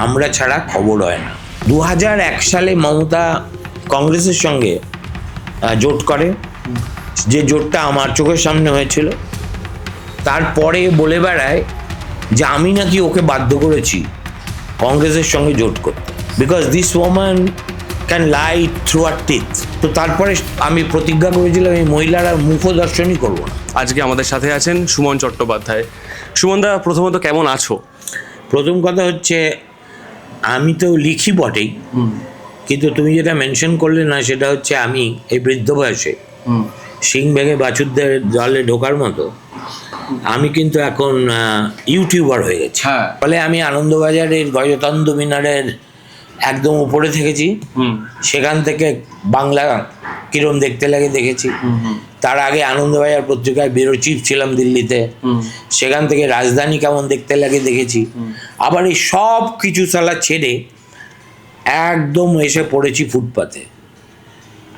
আমরা ছাড়া খবর হয় না। 2001 সালে মমতা কংগ্রেসের সঙ্গে জোট করে, যে জোটটা আমার চোখের সামনে হয়েছিল। তারপরে বলে বেড়ায় যে আমি নাকি ওকে বাধ্য করেছি কংগ্রেসের সঙ্গে জোট করতে, because this woman can lie through her teeth. তো তারপরে আমি প্রতিজ্ঞা করেছিলাম এই মহিলার আর মুখদর্শনই করবো না। আজকে আমাদের সাথে আছেন সুমন চট্টোপাধ্যায়। সুমনদা, প্রথমত কেমন আছো? প্রথম কথা হচ্ছে, আমি তো লিখি বটেই, কিন্তু তুমি যেটা মেনশন করলে না, সেটা হচ্ছে আমি এই বৃদ্ধ বয়সে সিং ভেঙে বাছুরদের দলে ঢোকার মতো আমি কিন্তু এখন ইউটিউবার হয়ে গেছি। ফলে আমি আনন্দবাজারের গজতন্ত্র মিনারের একদম উপরে থেকেছি, সেখান থেকে বাংলা কিরম দেখতে লাগে দেখেছি। তার আগে আনন্দবাজার পত্রিকায় ব্যুরো চিফ ছিলাম দিল্লিতে, সেখান থেকে রাজধানী কেমন দেখতে লাগে দেখেছি। আবার এই সব কিছু সালা ছেড়ে একদম এসে পড়েছি ফুটপাতে।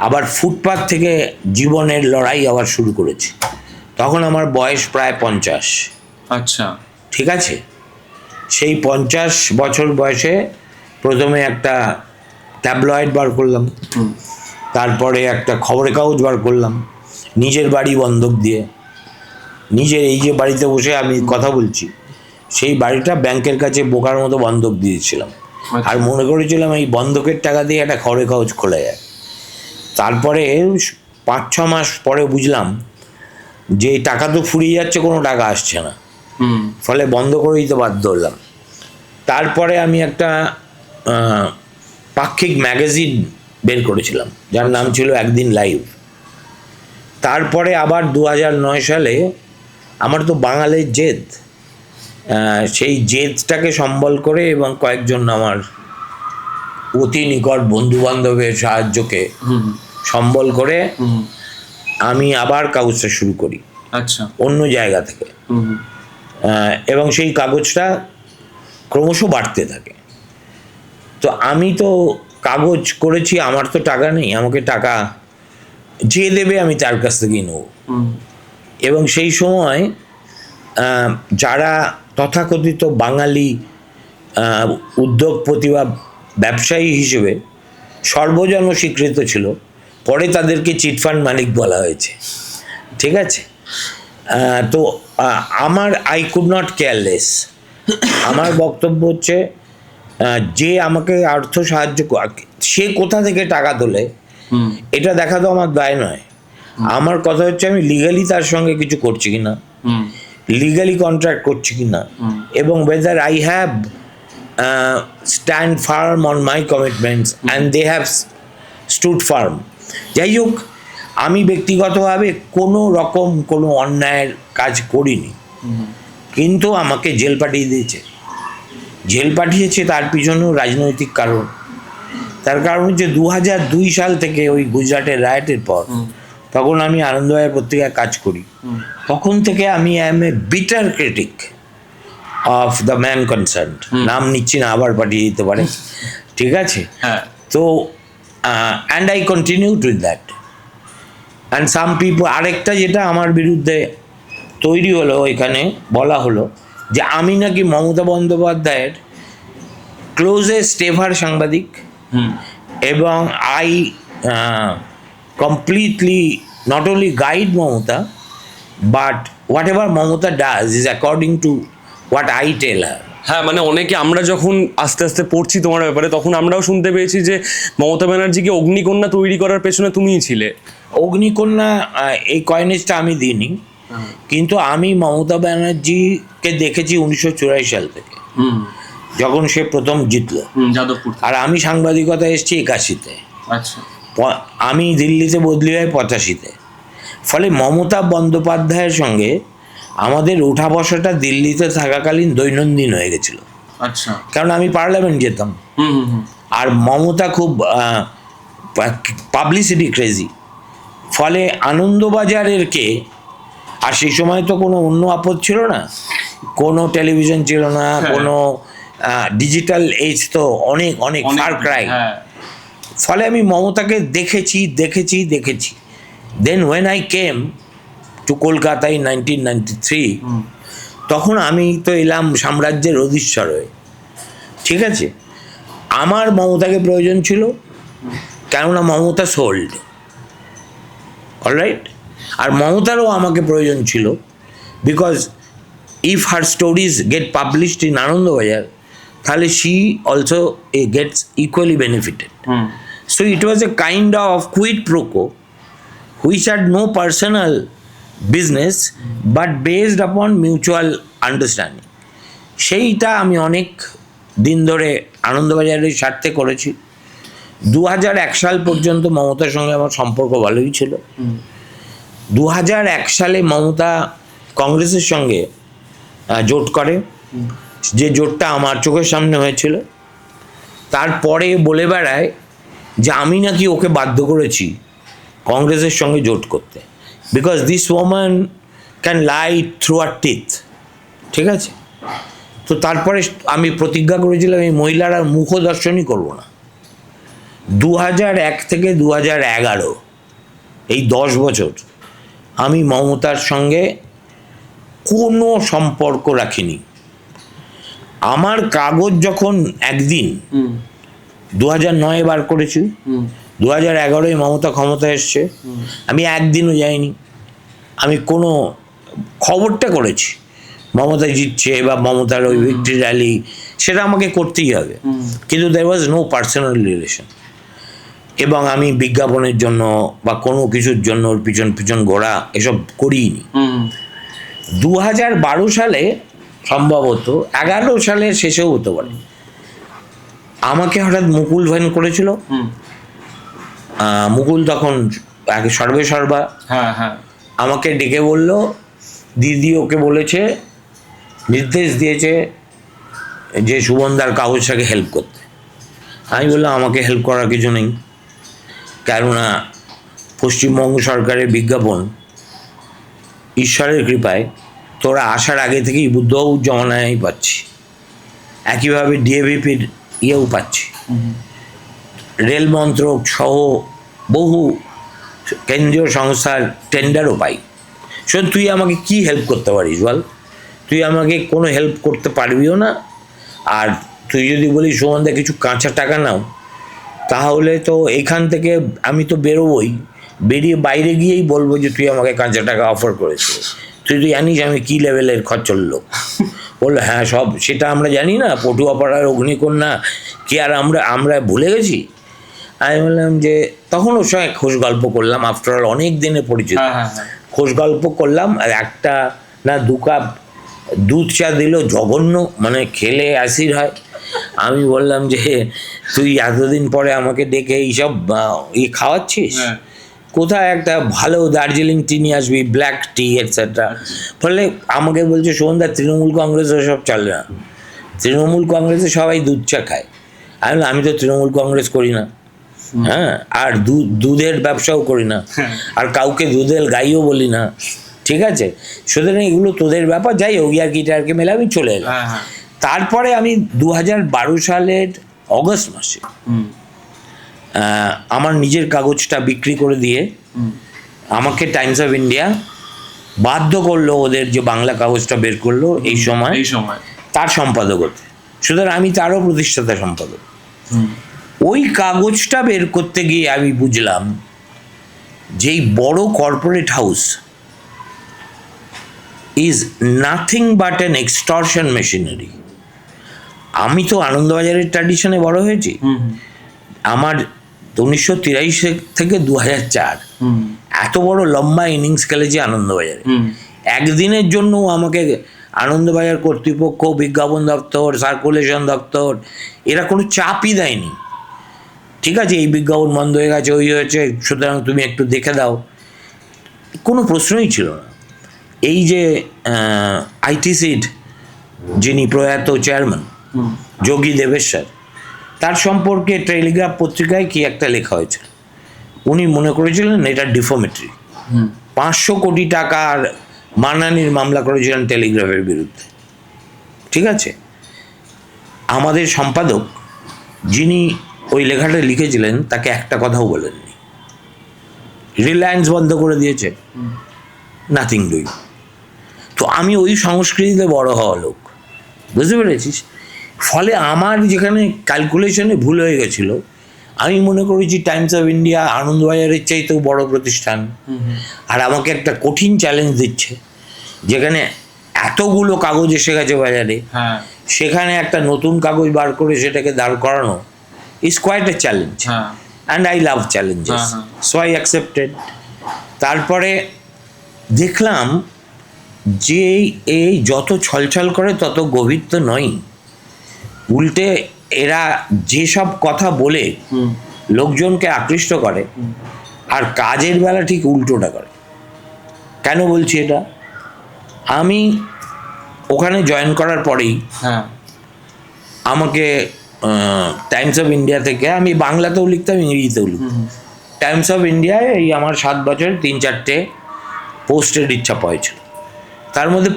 আবার ফুটপাত থেকে জীবনের লড়াই আবার শুরু করেছি। তখন আমার বয়স প্রায় 50। আচ্ছা, ঠিক আছে। সেই 50 বছর বয়সে প্রথমে একটা ট্যাবলয়েড বার করলাম, তারপরে একটা খবরের কাগজ বার করলাম, নিজের বাড়ি বন্ধক দিয়ে। নিজের এই যে বাড়িতে বসে আমি কথা বলছি, সেই বাড়িটা ব্যাংকের কাছে বোকার মতো বন্ধক দিয়েছিলাম, আর মনে করেছিলাম এই বন্ধকের টাকা দিয়ে একটা খবরের কাগজ খোলা যায়। তারপরে 5-6 মাস পরে বুঝলাম যে টাকা তো ফুরিয়ে যাচ্ছে, কোনো টাকা আসছে না, ফলে বন্ধ করেই তো বাধ্য হলাম। তারপরে আমি একটা পাক্ষিক ম্যাগাজিন বের করেছিলাম, যার নাম ছিল একদিন লাইভ। তারপরে আবার 2009 সালে আমার তো বাঙালির জেদ, সেই জেদটাকে সম্বল করে এবং কয়েকজন আমার অতি নিকট বন্ধু বান্ধবের সাহায্যকে সম্বল করে আমি আবার কাগজটা শুরু করি। আচ্ছা, অন্য জায়গা থেকে। এবং সেই কাগজটা ক্রমশ বাড়তে থাকে। তো আমি তো কাগজ করেছি, আমার তো টাকা নেই, আমাকে টাকা যে দেবে আমি তার কাছ থেকেই নেব। এবং সেই সময় যারা তথাকথিত বাঙালি উদ্যোগপতি বা ব্যবসায়ী হিসেবে সর্বজন স্বীকৃত ছিল, পরে তাদেরকে চিটফান্ড মালিক বলা হয়েছে। ঠিক আছে। তো আমার আই কুড নট কেয়ারলেস। আমার বক্তব্য হচ্ছে, যে আমাকে অর্থ সাহায্য সে কোথা থেকে টাকা তোলে এটা দেখা তো আমার দায় নয়। আমার কথা হচ্ছে আমি লিগালি তার সঙ্গে কিছু করছি কিনা, লিগালি কন্ট্রাক্ট করছি কিনা, এবং whether I have stand firm on my commitments and they have stood firm. যাই হোক, আমি ব্যক্তিগতভাবে কোনো রকম কোনো অন্যায়ের কাজ করিনি, কিন্তু আমাকে জেল পাঠিয়ে দিয়েছে। জেল পাঠিয়েছে তার পিছনেও রাজনৈতিক কারণ। তার কারণ হচ্ছে 2002 সাল থেকে ওই গুজরাটের রায়টের পর, তখন আমি আনন্দবাজার পত্রিকায় কাজ করি। তখন থেকে আমি am a bitter critic of the man concern. নাম নিচ্ছি না, আবার পাঠিয়ে দিতে পারে। ঠিক আছে। তো and I continue with that. And some people, আরেকটা যেটা আমার বিরুদ্ধে তৈরি হলো, এখানে বলা হলো যে আমি নাকি মমতা বন্দ্যোপাধ্যায়ের ক্লোজেস্ট এভার সাংবাদিক, এবং I completely not only guide Mamata, but whatever Mamata does is according to what I tell her. হ্যাঁ, মানে অনেকে আমরা যখন আস্তে আস্তে পড়ছি তোমার ব্যাপারে, তখন আমরাও শুনতে পেয়েছি যে মমতা ব্যানার্জিকে অগ্নিকন্যা তৈরি করার পেছনে তুমিই ছিলে। অগ্নিকন্যা এই কয়েনেজটা আমি দিইনি, কিন্তু আমি মমতা ব্যানার্জিকে দেখেছি 1984 সাল থেকে, যখন সে প্রথম জিতলো যাদবপুর। আর আমি সাংবাদিকতা এসেছি 81-তে। আচ্ছা, আমি দিল্লিতে বদলি হয় 85-তে। ফলে মমতা বন্দ্যোপাধ্যায়ের সঙ্গে আমাদের ওঠা বসাটা দিল্লিতে থাকাকালীন দৈনন্দিন হয়ে গেছিল। আচ্ছা, কারণ আমি পার্লামেন্ট যেতাম, আর মমতা খুব পাবলিসিটি ক্রেজি। ফলে আনন্দবাজারের কে, আর সেই সময় তো কোনো অন্য আপদ ছিল না, কোনো টেলিভিশন ছিল না, কোনো ডিজিটাল এজ তো অনেক অনেক ফার ক্রাই। ফলে আমি মমতাকে দেখেছি দেখেছি দেখেছি। Then when I came to Kolkata in 1993, তখন আমি তো এলাম সাম্রাজ্যের অধীশ্বর হয়ে। ঠিক আছে, আমার মমতাকে প্রয়োজন ছিল, কেননা মমতা সোল্ড, অলরাইট। আর মমতারও আমাকে প্রয়োজন ছিল, because if her stories get published in Anandabazar, তাহলে she also gets equally benefited. So it was a kind of quid pro quo which had no personal business but based upon mutual understanding. সেইটা আমি অনেক দিন ধরে আনন্দবাজারের স্বার্থে করেছি। 2001 সাল পর্যন্ত মমতার সঙ্গে আমার সম্পর্ক ভালোই ছিল। 2001 সালে মমতা কংগ্রেসের সঙ্গে জোট করে, যে জোটটা আমার চোখের সামনে হয়েছিল। তারপরে বলে বেড়ায় যে আমি নাকি ওকে বাধ্য করেছি কংগ্রেসের সঙ্গে জোট করতে, because this woman can lie through her teeth. ঠিক আছে, তো তারপরে আমি প্রতিজ্ঞা করেছিলাম এই মহিলার আর মুখদর্শনই করবো না। 2001 থেকে 2011 এই 10 বছর আমি মমতার সঙ্গে কোনো সম্পর্ক রাখিনি। আমার কাগজ যখন একদিন 2009 বার করেছি, 2011 মমতা ক্ষমতা এসছে, আমি একদিনও যাইনি। আমি কোনো খবরটা করেছি মমতা জিতছে বা মমতার ওই ভিক্টরি র্যালি, সেটা আমাকে করতেই হবে, কিন্তু দেয়ার ওয়াজ নো পার্সোনাল রিলেশন। এবং আমি বিজ্ঞাপনের জন্য বা কোনো কিছুর জন্য ওর পিছন পিছন ঘোরা এসব করিনি। 2012 সালে সম্ভবত 11 সালের শেষেও হতে পারে, আমাকে হঠাৎ মুকুল ফোন করেছিল। মুকুল তখন আগে সর্বা আমাকে ডেকে বলল, দিদি ওকে বলেছে, নির্দেশ দিয়েছে যে সুবনদার কাগজটাকে হেল্প করতে। আমি বললাম আমাকে হেল্প করার কিছু নেই, কেননা পশ্চিমবঙ্গ সরকারের বিজ্ঞাপন ঈশ্বরের কৃপায় তোরা আসার আগে থেকেই বুদ্ধবাবুর জমানায় পাচ্ছি, একইভাবে ডিএভিপির ইয়েও পাচ্ছি, রেল মন্ত্রক সহ বহু কেন্দ্রীয় সংস্থার টেন্ডারও পাই। শোন, তুই আমাকে কি হেল্প করতে পারিস বল? তুই আমাকে কোনো হেল্প করতে পারবিও না। আর তুই যদি বলিস সুমনদা কিছু কাঁচা টাকা নাও, তাহলে তো এখান থেকে আমি তো বেরোবই, বেরিয়ে বাইরে গিয়েই বলবো যে তুই আমাকে কাঁচা টাকা অফার করেছিস। তুই তো জানিস আমি কী লেভেলের খরচর লোক। বললো হ্যাঁ সব সেটা আমরা জানি না, পটুয়াপাড়ার অগ্নিকন্যা কি আর আমরা ভুলে গেছি? আমি বললাম যে তখন ওর সঙ্গে খোঁজ গল্প করলাম, আফটার অল অনেক দিনে পরিচিত, খোঁজ গল্প করলাম। আর একটা না 2 কাপ দুধ চা দিল, জঘন্য, মানে খেলে অ্যাসিড হয়। আমি বললাম যে তুই এতদিন পরে আমাকে ডেকে এইসব খাওয়াচ্ছিস, কোথায় একটা ভালো দার্জিলিং টি নিয়ে আসবি, ব্ল্যাক টি এটসেট্রা। ফলে আমাকে বলছে সুমনদা তৃণমূল কংগ্রেস ওসব চলে না, তৃণমূল কংগ্রেসে সবাই দুধ চা খায়। আমি তো তৃণমূল কংগ্রেস করি না, হ্যাঁ, আর দুধের ব্যবসাও করি না, আর কাউকে দুধের গাইও বলি না। ঠিক আছে, সুতরাং এগুলো তোদের ব্যাপার, যাই হোক আর কি মেলে আমি চলে এলাম। তারপরে আমি 2012 সালের অগস্ট মাসে আমার নিজের কাগজটা বিক্রি করে দিয়ে আমাকে টাইমস অফ ইন্ডিয়া বাধ্য করলো, ওদের যে বাংলা কাগজটা বের করলো এই সময় তার সম্পাদক হতে। সুতরাং আমি তারও প্রতিষ্ঠাতা সম্পাদক। ওই কাগজটা বের করতে গিয়ে আমি বুঝলাম যে এই বড় corporate house is nothing but an extortion machinery. আমি তো আনন্দবাজারের ট্র্যাডিশনে বড় হয়েছি। আমার 1983 থেকে 2004 এত বড় লম্বা ইনিংস খেলেছি আনন্দবাজারে। একদিনের জন্য আমাকে আনন্দবাজার কর্তৃপক্ষ, বিজ্ঞাপন দপ্তর, সার্কুলেশন দপ্তর এরা কোনো চাপই দেয়নি। ঠিক আছে, এই বিজ্ঞাপন বন্ধ হয়ে গেছে, ওই হয়েছে, সুতরাং তুমি একটু দেখে দাও, কোনো প্রশ্নই ছিল না। এই যে আইটিসির যিনি প্রয়াত চেয়ারম্যান যোগী দেবেশ্বর, তার সম্পর্কে টেলিগ্রাফ পত্রিকায় কি একটা লেখা হয়েছিল, উনি মনে করেছিলেন এটা ডিফর্মেটরি। 500 কোটি টাকার মানহানির মামলা করেছিলেন টেলিগ্রাফের বিরুদ্ধে। ঠিক আছে, আমাদের সম্পাদক যিনি ওই লেখাটা লিখেছিলেন তাকে একটা কথাও বলেননি। রিলায়েন্স বন্ধ করে দিয়েছে, নাথিং ডুইং। তো আমি ওই সংস্কৃতিতে বড় হওয়া লোক, বুঝতে পেরেছিস? ফলে আমার যেখানে ক্যালকুলেশনে ভুল হয়ে গেছিলো, আমি মনে করেছি টাইমস অফ ইন্ডিয়া আনন্দবাজারের চাইতেও বড় প্রতিষ্ঠান, আর আমাকে একটা কঠিন চ্যালেঞ্জ দিচ্ছে, যেখানে এতগুলো কাগজ এসে গেছে বাজারে, সেখানে একটা নতুন কাগজ বার করে সেটাকে দাঁড় করানো is quite a challenge, and I love challenges, so I accepted. তারপরে দেখলাম যে এই যত ছলছল করে তত গভীর তো নয়, উল্টে এরা যেসব কথা বলে লোকজনকে আকৃষ্ট করে আর কাজের বেলা ঠিক উল্টোটা করে। কেন বলছি এটা? আমি ওখানে জয়েন করার পরেই আমাকে টাইমস অফ ইন্ডিয়া থেকে, আমি বাংলাতেও লিখতাম ইংরেজিতেও লিখতাম, টাইমস অফ ইন্ডিয়ায় এই আমার 7 বছর 3-4টে পোস্ট এডিট ছাপা হয়েছিল। তার মধ্যে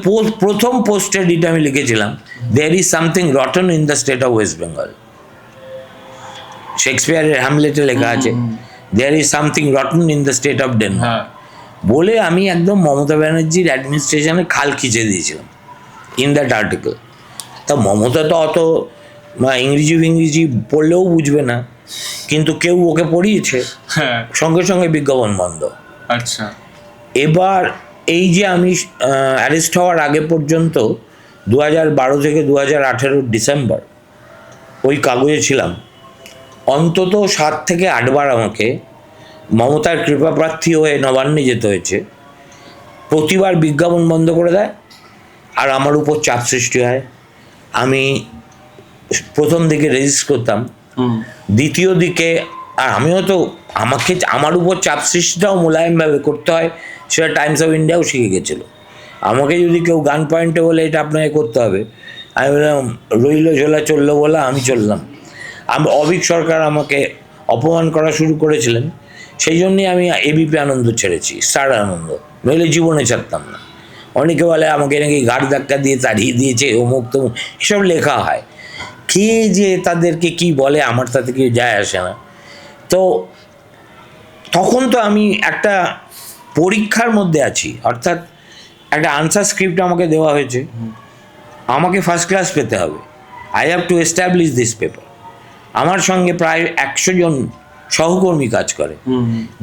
প্রথম পোস্ট এডিট আমি লিখেছিলাম, there is something rotten in the state of West Bengal. শেক্সপিয়ারের হ্যামলেটে লেখা আছে, there is something rotten in the state of Denmark, বলে আমি একদম মমতা ব্যানার্জির অ্যাডমিনিস্ট্রেশনে খাল খিচে দিয়েছিলাম ইন দ্যাট আর্টিকেল। তা মমতা তো অত ইংরেজি পড়লেও বুঝবে না, কিন্তু কেউ ওকে পড়িয়েছে, সঙ্গে সঙ্গে বিজ্ঞাপন বন্ধ। আচ্ছা, এবার এই যে আমি অ্যারেস্ট হওয়ার আগে পর্যন্ত 2012 থেকে 2018 ডিসেম্বর ওই কাগজে ছিলাম, অন্তত 7 থেকে 8 বার আমাকে মমতার কৃপাপ্রার্থী হয়ে নবান্নে যেতে হয়েছে। প্রতিবার বিজ্ঞাপন বন্ধ করে দেয় আর আমার উপর চাপ সৃষ্টি হয়। আমি প্রথম দিকে রেজিস্ট করতাম, দ্বিতীয় দিকে, আর আমিও তো আমার উপর চাপ সৃষ্টিটাও মোলায়েমভাবে করতে হয়, সেটা টাইমস অফ ইন্ডিয়াও শিখে গেছিলো। আমাকে যদি কেউ গান পয়েন্টে বলে এটা আপনাকে করতে হবে, আমি বললাম রইল ঝোলা চললো বলা, আমি চললাম। অভিক সরকার আমাকে অপমান করা শুরু করেছিলেন, সেই জন্যই আমি এবিপি আনন্দ ছেড়েছি, স্টার আনন্দ, নইলে জীবনে ছাড়তাম না। অনেকে বলে আমাকে নাকি ঘাড় ধাক্কা দিয়ে তাড়িয়ে দিয়েছে, অমুক তমুক, এসব লেখা হয়। কে যে তাদেরকে কি বলে আমার তাতে কেউ যায় আসে না। তো তখন তো আমি একটা পরীক্ষার মধ্যে আছি, অর্থাৎ একটা আনসার স্ক্রিপ্ট আমাকে দেওয়া হয়েছে, আমাকে ফার্স্ট ক্লাস পেতে হবে, I have to establish this paper. আমার সঙ্গে প্রায় 100 জন সহকর্মী কাজ করে।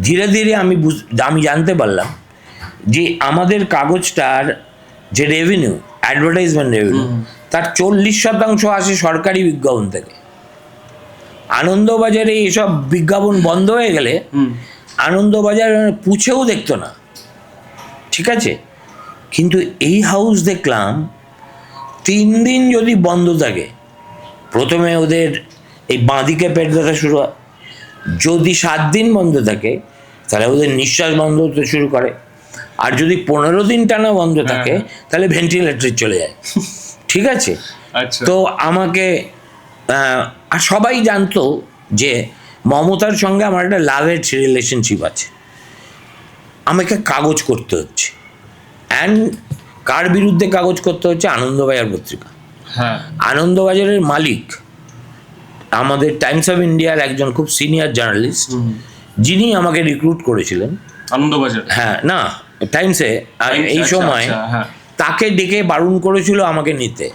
ধীরে ধীরে আমি জানতে পারলাম যে আমাদের কাগজটার যে রেভিনিউ, অ্যাডভার্টাইজমেন্ট রেভিনিউ, তার 40% আসে সরকারি বিজ্ঞাপন থেকে। আনন্দবাজারে এইসব বিজ্ঞাপন বন্ধ হয়ে গেলে আনন্দবাজার পুছেও দেখতো না, ঠিক আছে? কিন্তু এই হাউস দেখলাম 3 দিন যদি বন্ধ থাকে, প্রথমে ওদের এই বাঁদিকে পেট ব্যথা শুরু হয়, যদি 7 দিন বন্ধ থাকে তাহলে ওদের নিঃশ্বাস বন্ধ হতে শুরু করে, আর যদি 15 দিন টানা বন্ধ থাকে তাহলে ভেন্টিলেটরে চলে যায়, ঠিক আছে? তো আমাকে আর সবাই জানতো যে মমতার সঙ্গে আমার একটা লাভের রিলেশনশিপ আছে, আমাকে কাগজ করতে হচ্ছে। অ্যান্ড কার বিরুদ্ধে কাগজ করতে হচ্ছে? আনন্দবাজার পত্রিকা। আনন্দবাজারের মালিক আমাদের টাইমস অফ ইন্ডিয়ার একজন খুব সিনিয়র জার্নালিস্ট, যিনি আমাকে রিক্রুট করেছিলেন আনন্দবাজার, না টাইমসে এই সময়, তাকে ডেকে বারণ করেছিল আমাকে নিতে।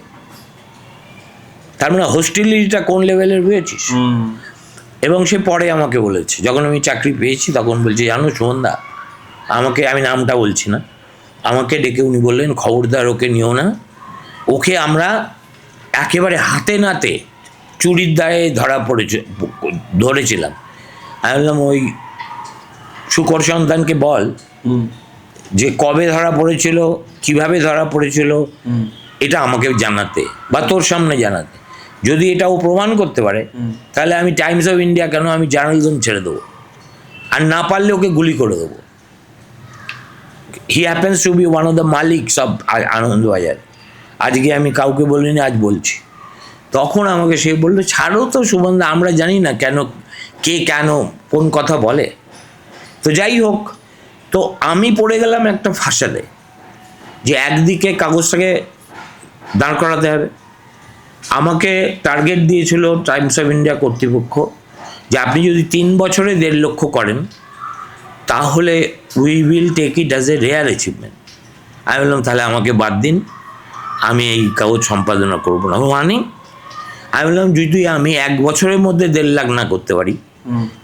তার মানে হোস্টিলিটিটা কোন লেভেলের বুঝেছিস? এবং সে পরে আমাকে বলেছে, যখন আমি চাকরি পেয়েছি তখন বলছে, জানো সুমনদা, আমি নামটা বলছি না, আমাকে ডেকে উনি বললেন, খবরদার ওকে নিও না, ওকে আমরা একেবারে হাতে নাতে চুরির দায়ে ধরেছিলাম। আমি বললাম, ওই শুকর সন্তানকে বল যে কবে ধরা পড়েছিল, কিভাবে ধরা পড়েছিল, এটা আমাকে জানাতে বা তোর সামনে জানাতে। যদি এটা ও প্রমাণ করতে পারে তাহলে আমি টাইমস অফ ইন্ডিয়া কেন, আমি জার্নালিজম ছেড়ে দেবো, আর না পারলে ওকে গুলি করে দেবো। He happens to be one of the মালিকস অফ আনন্দবাজার। আজকে আমি কাউকে বলিনি, আজ বলছি। তখন আমাকে সে বললো, ছাড়ো তো সুবন্ধা, আমরা জানি না কেন কোন কথা বলে। তো যাই হোক, তো আমি পড়ে গেলাম একটা ফাঁসাতে, যে একদিকে কাগজটাকে দাঁড় করাতে হবে। আমাকে টার্গেট দিয়েছিল টাইমস অফ ইন্ডিয়া কর্তৃপক্ষ, যে আপনি যদি 3 বছরে 1.5 লক্ষ করেন তাহলে we will take it as a rare achievement. আমি বললাম, তাহলে আমাকে বাদ দিন, আমি এই কাগজ সম্পাদনা করবো না। মানে আমি বললাম যদি আমি 1 বছরের মধ্যে 1.5 লাখ না করতে পারি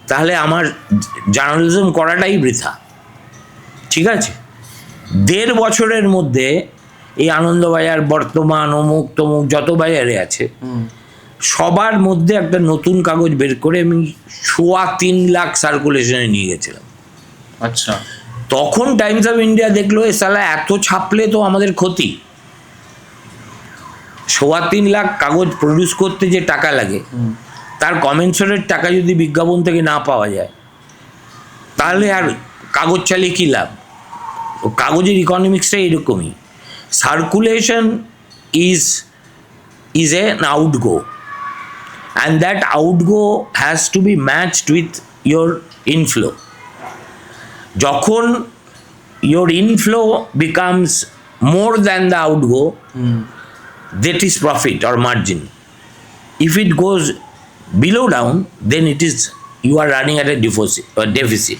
তাহলে আমার জার্নালিজম করাটাই বৃথা। ঠিক আছে, 1.5 বছরের মধ্যে এই আনন্দবাজার, বর্তমান, অমুক তমুক যত বাজারে আছে সবার মধ্যে একটা নতুন কাগজ বের করে আমি 3.25 লাখ সার্কুলেশনে নিয়ে গেছিলাম। আচ্ছা, তখন টাইমস অফ ইন্ডিয়া দেখলো এ সালা এত ছাপলে তো আমাদের ক্ষতি। 3.25 লাখ কাগজ প্রডিউস করতে যে টাকা লাগে তার কমেন্সরেট টাকা যদি বিজ্ঞাপন থেকে না পাওয়া যায় তাহলে আর কাগজ চালিয়ে কী লাভ? কাগজের ইকোনমিক্সটা এরকমই। Circulation is an outgo and that outgo has to be matched with your inflow. যখন your inflow becomes more than the outgo, that is profit or margin. If it goes below down, then it is you are running at a deficit.